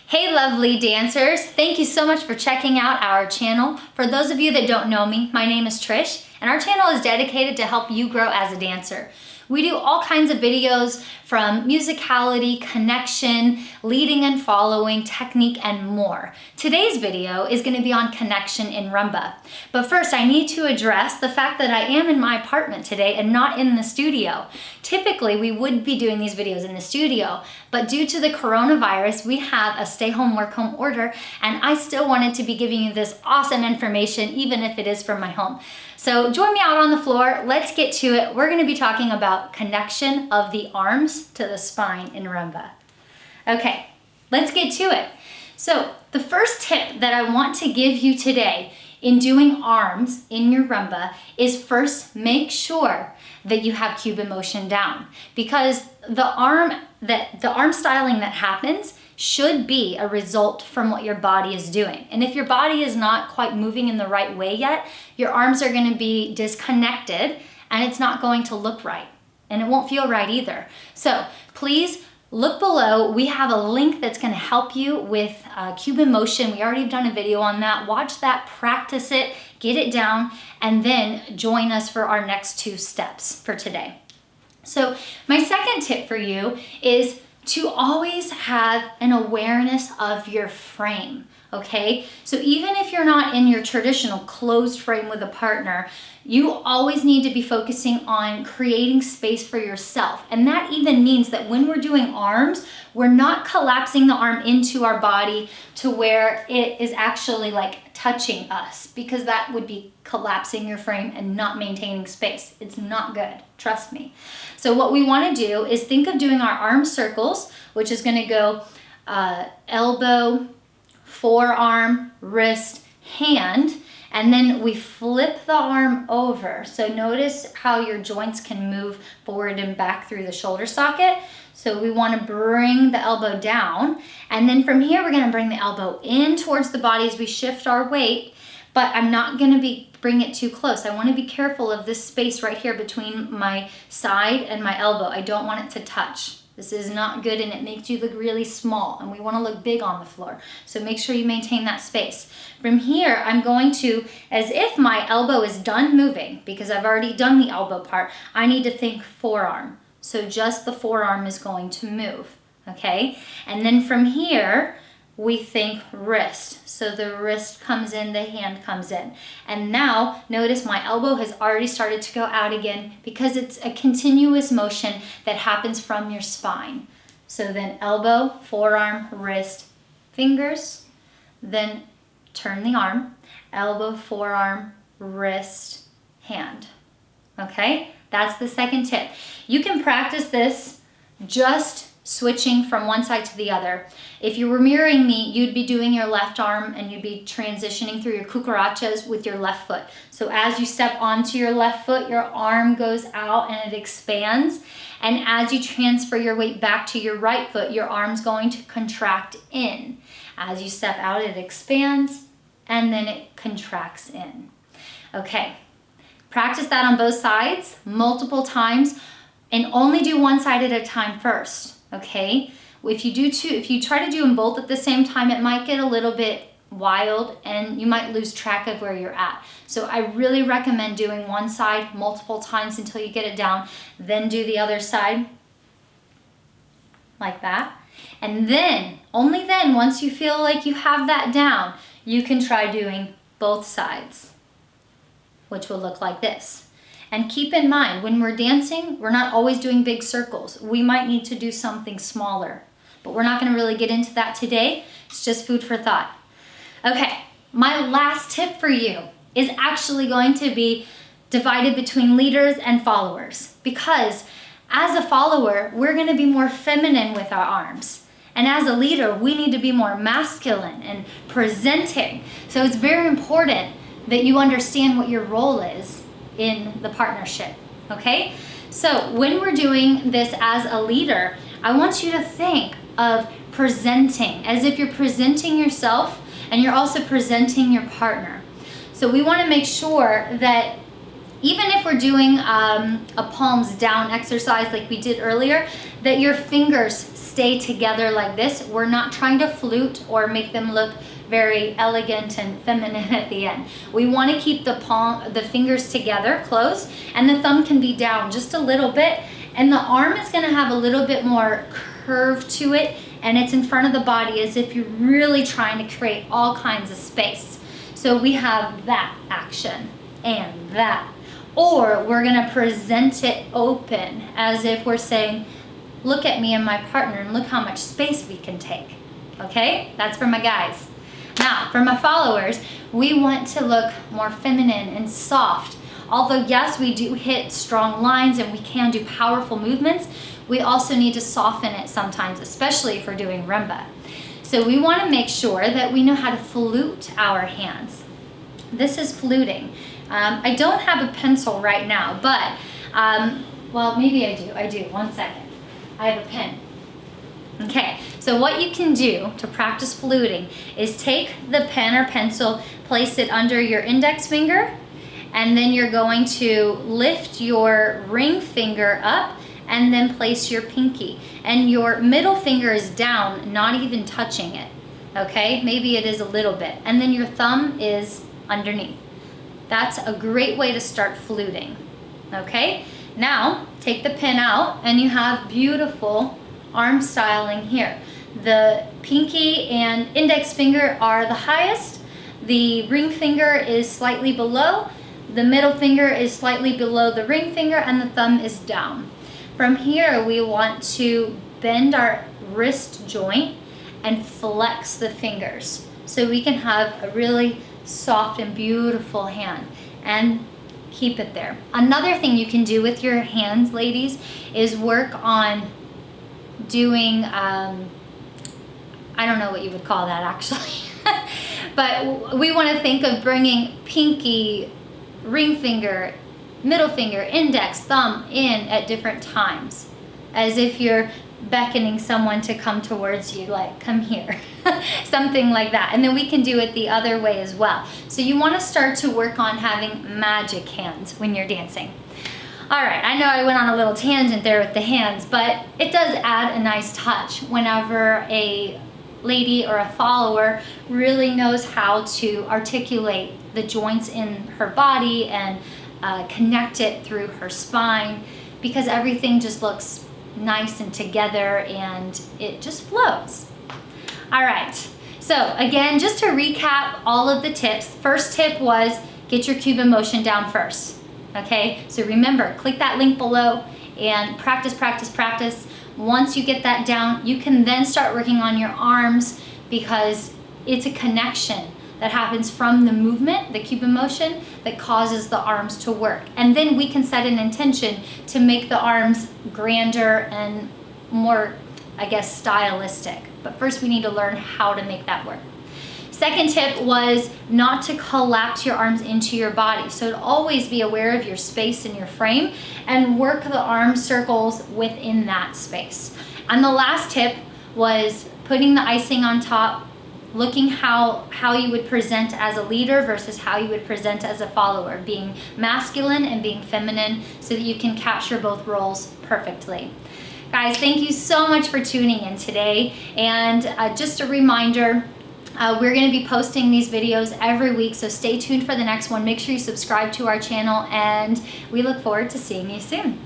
Hey lovely dancers, thank you so much for checking out our channel. For those of you that don't know me, my name is Trish and our channel is dedicated to help you grow as a dancer. We do all kinds of videos from musicality, connection, leading and following, technique, and more. Today's video is going to be on connection in rumba. But first, I need to address the fact that I am in my apartment today and not in the studio. Typically, we would be doing these videos in the studio, but due to the coronavirus, we have a stay home, work home order, and I still wanted to be giving you this awesome information, even if it is from my home. So join me out on the floor. Let's get to it. We're going to be talking about connection of the arms to the spine in rumba. Okay, let's get to it. So the first tip that I want to give you today in doing arms in your rumba is first make sure that you have Cuban motion down, because the arm styling that happens should be a result from what your body is doing. And if your body is not quite moving in the right way yet, your arms are going to be disconnected and it's not going to look right. And it won't feel right either. So please look below. We have a link that's going to help you with Cuban motion. We already have done a video on that. Watch that, practice it, get it down, and then join us for our next two steps for today. So my second tip for you is to always have an awareness of your frame, okay? So even if you're not in your traditional closed frame with a partner, you always need to be focusing on creating space for yourself. And that even means that when we're doing arms, we're not collapsing the arm into our body to where it is actually like touching us, because that would be collapsing your frame and not maintaining space. It's not good, trust me. So what we want to do is think of doing our arm circles, which is going to go elbow, forearm, wrist, hand, and then we flip the arm over. So notice how your joints can move forward and back through the shoulder socket. So we want to bring the elbow down, and then from here we're going to bring the elbow in towards the body as we shift our weight, but I'm not going to bring it too close. I want to be careful of this space right here between my side and my elbow. I don't want it to touch. This is not good and it makes you look really small, and we want to look big on the floor. So make sure you maintain that space. From here, I'm going to, as if my elbow is done moving, because I've already done the elbow part, I need to think forearm. So just the forearm is going to move, okay? And then from here, we think wrist. So the wrist comes in, the hand comes in. And now, notice my elbow has already started to go out again, because it's a continuous motion that happens from your spine. So then elbow, forearm, wrist, fingers, then turn the arm, elbow, forearm, wrist, hand. Okay? That's the second tip. You can practice this just switching from one side to the other. If you were mirroring me, you'd be doing your left arm and you'd be transitioning through your cucarachas with your left foot. So as you step onto your left foot, your arm goes out and it expands. And as you transfer your weight back to your right foot, your arm's going to contract in. As you step out, it expands and then it contracts in. Okay. Practice that on both sides multiple times, and only do one side at a time first, okay? If you try to do them both at the same time, it might get a little bit wild and you might lose track of where you're at. So I really recommend doing one side multiple times until you get it down, then do the other side like that. And then, only then, once you feel like you have that down, you can try doing both sides, which will look like this. And keep in mind, when we're dancing, we're not always doing big circles. We might need to do something smaller, but we're not going to really get into that today. It's just food for thought. Okay, my last tip for you is actually going to be divided between leaders and followers, because as a follower, we're going to be more feminine with our arms. And as a leader, we need to be more masculine and presenting. So it's very important that you understand what your role is in the partnership, okay? So when we're doing this as a leader, I want you to think of presenting as if you're presenting yourself and you're also presenting your partner. So we want to make sure that even if we're doing a palms down exercise like we did earlier, that your fingers stay together like this. We're not trying to flute or make them look very elegant and feminine at the end. We want to keep the fingers together, close, and the thumb can be down just a little bit, and the arm is going to have a little bit more curve to it, and it's in front of the body as if you're really trying to create all kinds of space. So we have that action and that. Or we're going to present it open as if we're saying, look at me and my partner and look how much space we can take. Okay? That's for my guys. Now, for my followers, we want to look more feminine and soft. Although, yes, we do hit strong lines and we can do powerful movements, we also need to soften it sometimes, especially if we're doing rumba. So we want to make sure that we know how to flute our hands. This is fluting. I don't have a pencil right now, but, well, maybe I do. I do. 1 second. I have a pen. Okay, so what you can do to practice fluting is take the pen or pencil, place it under your index finger, and then you're going to lift your ring finger up and then place your pinky. And your middle finger is down, not even touching it. Okay, maybe it is a little bit. And then your thumb is underneath. That's a great way to start fluting. Okay, now take the pen out and you have beautiful arm styling here. The pinky and index finger are the highest. The ring finger is slightly below. The middle finger is slightly below the ring finger, and the thumb is down. From here, we want to bend our wrist joint and flex the fingers so we can have a really soft and beautiful hand, and keep it there. Another thing you can do with your hands, ladies, is work on doing, I don't know what you would call that actually, but we want to think of bringing pinky, ring finger, middle finger, index, thumb in at different times, as if you're beckoning someone to come towards you, like, come here, something like that. And then we can do it the other way as well. So you want to start to work on having magic hands when you're dancing. All right, I know I went on a little tangent there with the hands, but it does add a nice touch whenever a lady or a follower really knows how to articulate the joints in her body and connect it through her spine, because everything just looks nice and together and it just flows. All right, so again, just to recap all of the tips, first tip was get your Cuban motion down first. Okay, so remember, click that link below and practice, practice, practice. Once you get that down, you can then start working on your arms, because it's a connection that happens from the movement, the Cuban motion, that causes the arms to work. And then we can set an intention to make the arms grander and more, I guess, stylistic. But first we need to learn how to make that work. Second tip was not to collapse your arms into your body. So to always be aware of your space in your frame and work the arm circles within that space. And the last tip was putting the icing on top, looking how you would present as a leader versus how you would present as a follower, being masculine and being feminine, so that you can capture both roles perfectly. Guys, thank you so much for tuning in today. And just a reminder, we're going to be posting these videos every week, so stay tuned for the next one. Make sure you subscribe to our channel, and we look forward to seeing you soon.